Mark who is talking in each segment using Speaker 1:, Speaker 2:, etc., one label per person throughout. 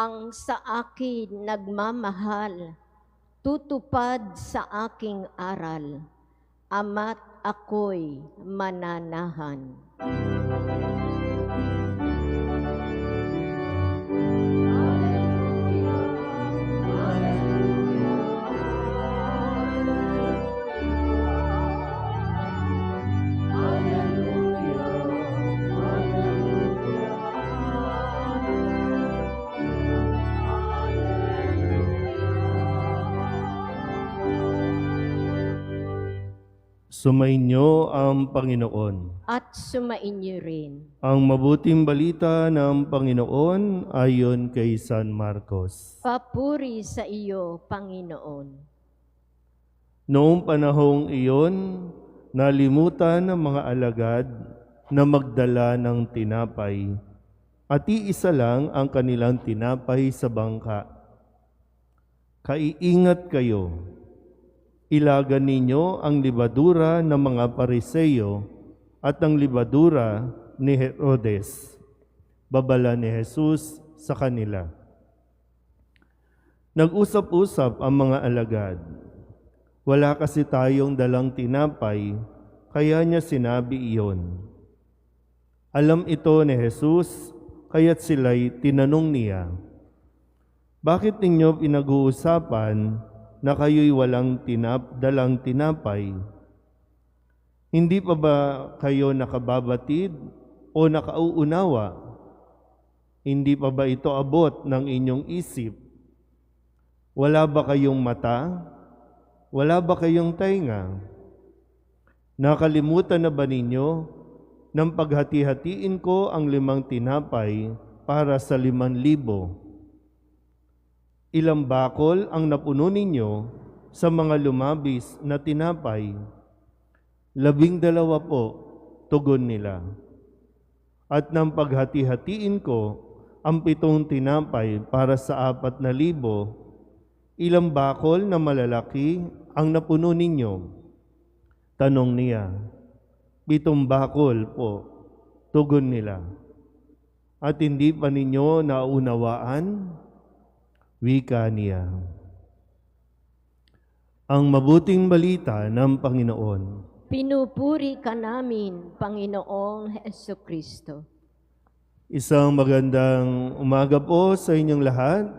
Speaker 1: ang sa akin nagmamahal, tutupad sa aking aral, ama't ako'y mananahan.
Speaker 2: Sumainyo ang Panginoon.
Speaker 1: At sumainyo rin.
Speaker 2: Ang mabuting balita ng Panginoon ayon kay San Marcos.
Speaker 1: Papuri sa iyo, Panginoon.
Speaker 2: Noong panahong iyon, nalimutan ng mga alagad na magdala ng tinapay, at iisa lang ang kanilang tinapay sa bangka. Kaiingat kayo. Ilagan ninyo ang libadura ng mga Pariseyo at ang libadura ni Herodes. Babala ni Jesus sa kanila. Nag-usap-usap ang mga alagad. Wala kasi tayong dalang tinapay, kaya niya sinabi iyon. Alam ito ni Jesus, kaya't sila'y tinanong niya, bakit ninyo pinag-uusapan na kayo'y walang dalang tinapay? Hindi pa ba kayo nakababatid o nakauunawa? Hindi pa ba ito abot ng inyong isip? Wala ba kayong mata? Wala ba kayong tainga? Nakalimutan na ba ninyo nang paghati-hatiin ko ang 5 tinapay para sa 5,000? Ilang bakol ang napuno ninyo sa mga lumabis na tinapay? 12 po, tugon nila. At nang paghati-hatiin ko ang 7 tinapay para sa 4,000, ilang bakol na malalaki ang napuno ninyo? Tanong niya. 7 bakol po, tugon nila. At hindi pa ninyo naunawaan? Wika niya. Ang mabuting balita ng Panginoon.
Speaker 1: Pinupuri ka namin, Panginoong Hesukristo.
Speaker 2: Isang magandang umaga po sa inyong lahat.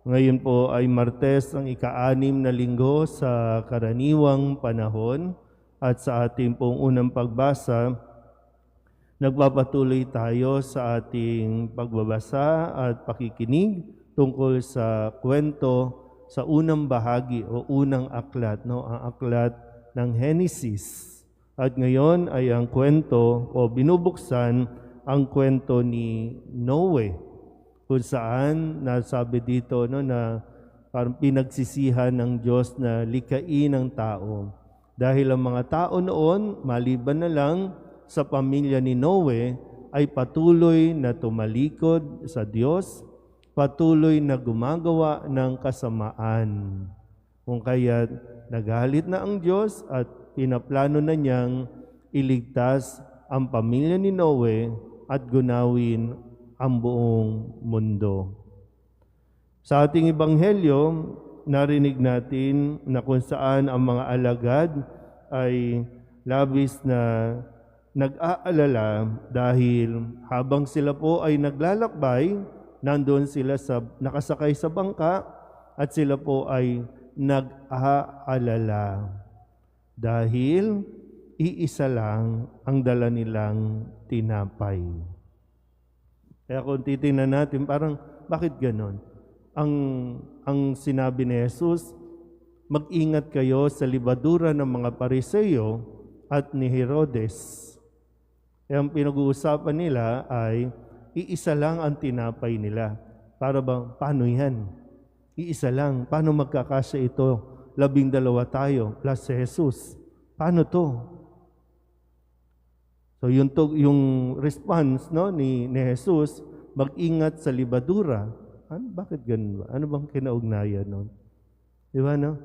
Speaker 2: Ngayon po ay Martes, ang ika-6 na linggo sa karaniwang panahon, at sa ating pong unang pagbasa, nagpapatuloy tayo sa ating pagbabasa at pakikinig tungkol sa kwento sa unang bahagi o unang aklat, ang aklat ng Henesis. At ngayon ay ang kwento o binubuksan ang kwento ni Noe, kung saan nasabi dito na parang pinagsisihan ng Diyos na likain ang tao. Dahil ang mga tao noon, maliban na lang sa pamilya ni Noe, ay patuloy na tumalikod sa Diyos, patuloy na gumagawa ng kasamaan. Kung kaya nagalit na ang Diyos at pinaplano na niyang iligtas ang pamilya ni Noe at gunawin ang buong mundo. Sa ating ebanghelyo, narinig natin na kung saan ang mga alagad ay labis na nag-aalala dahil habang sila po ay naglalakbay, nandoon sila nakasakay sa bangka at sila po ay nag-aalala dahil iisa lang ang dala nilang tinapay. Kaya kung titingnan natin, parang bakit ganon? Ang sinabi ni Jesus, mag-ingat kayo sa libadura ng mga Pariseyo at ni Herodes. Ang pinag-uusapan nila ay iisa lang ang tinapay nila. Para bang, paano yan? Iisa lang. Paano magkakasya ito? 12 tayo plus si Jesus. Paano to? So yung response ni Jesus, mag-ingat sa libadura. Bakit ganun ba? Ano bang kinaugnayan nun? Di ba, no?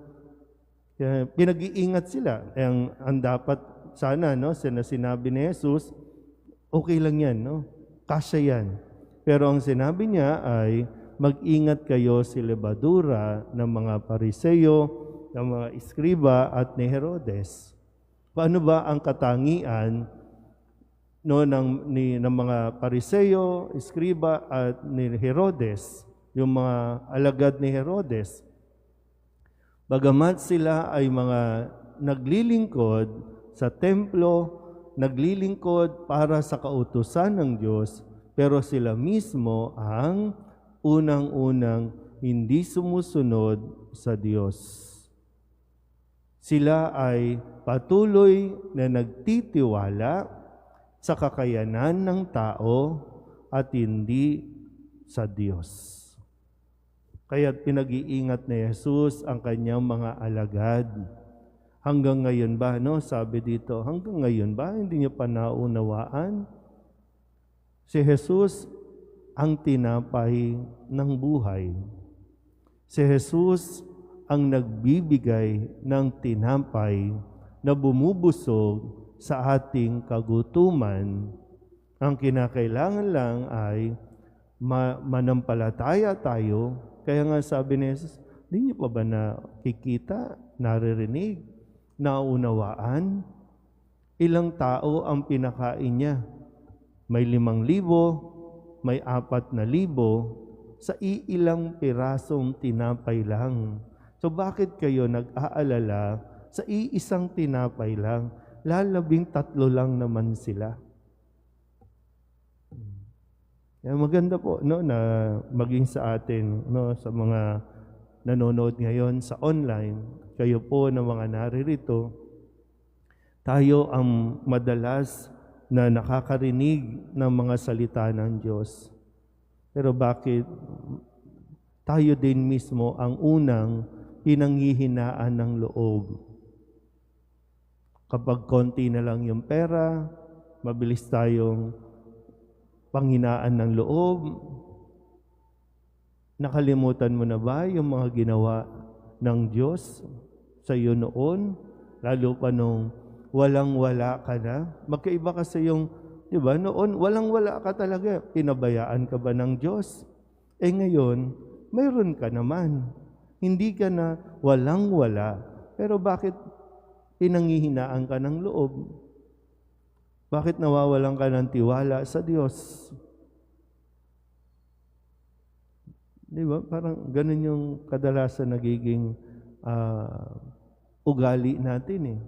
Speaker 2: Kaya pinag-iingat sila. Ang dapat sana, sinabi ni Jesus, okay lang yan, kasya yan. Pero ang sinabi niya ay, mag-ingat kayo si lebadura ng mga Pariseyo, ng mga Iskriba at ni Herodes. Paano ba ang katangian ng mga Pariseyo, Iskriba at ni Herodes, yung mga alagad ni Herodes? Bagamat sila ay mga naglilingkod sa templo, naglilingkod para sa kautusan ng Diyos, pero sila mismo ang unang-unang hindi sumusunod sa Diyos. Sila ay patuloy na nagtitiwala sa kakayanan ng tao at hindi sa Diyos. Kaya't pinag-iingat ni Jesus ang kanyang mga alagad. Hanggang ngayon ba, sabi dito, hanggang ngayon ba hindi niyo pa naunawaan? Si Jesus ang tinapay ng buhay. Si Jesus ang nagbibigay ng tinapay na bumubusog sa ating kagutuman. Ang kinakailangan lang ay manampalataya tayo. Kaya nga sabi ni Jesus, di niyo pa ba nakikita, naririnig, naunawaan? Ilang tao ang pinakain niya? May 5,000, may 4,000 sa iilang pirasong tinapay lang. So bakit kayo nag-aalala sa iisang tinapay lang? 13 lang naman sila. Maganda po na maging sa atin, sa mga nanonood ngayon sa online, kayo po na mga naririto, tayo ang madalas na nakakarinig ng mga salita ng Diyos. Pero bakit tayo din mismo ang unang pinanghihinaan ng loob? Kapag konti na lang yung pera, mabilis tayong panghinaan ng loob. Nakalimutan mo na ba yung mga ginawa ng Diyos sa iyo noon? Lalo pa nung walang-wala ka na. Magkaiba kasi yung, di ba, noon walang-wala ka talaga. Pinabayaan ka ba ng Diyos? Ngayon, mayroon ka naman. Hindi ka na walang-wala. Pero bakit pinanghihinaan ka ng loob? Bakit nawawalan ka ng tiwala sa Diyos? Di ba? Parang ganun yung kadalasan nagiging ugali natin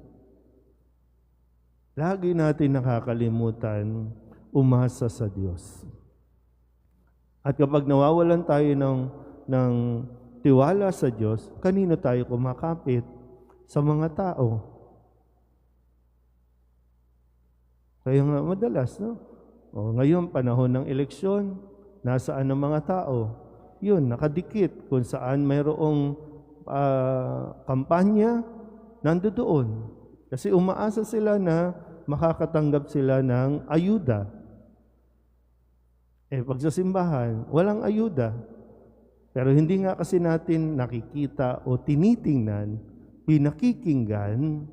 Speaker 2: Lagi natin nakakalimutan umasa sa Diyos. At kapag nawawalan tayo ng tiwala sa Diyos, kanino tayo kumakapit? Sa mga tao. Kaya nga madalas, ngayon, panahon ng eleksyon, nasaan ang mga tao? Yun, nakadikit kung saan mayroong kampanya, nandoon. Kasi umaasa sila na makakatanggap sila ng ayuda. Pag sa simbahan, walang ayuda. Pero hindi nga kasi natin nakikita o tinitingnan, pinakikinggan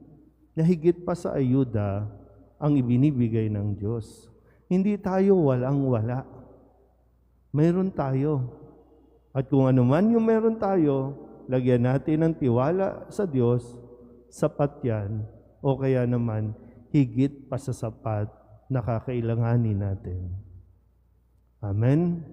Speaker 2: na higit pa sa ayuda ang ibinibigay ng Diyos. Hindi tayo walang-wala. Mayroon tayo. At kung ano man yung meron tayo, lagyan natin ng tiwala sa Diyos, sapat yan. O kaya naman, higit pa sa sapat na kakailanganin natin. Amen.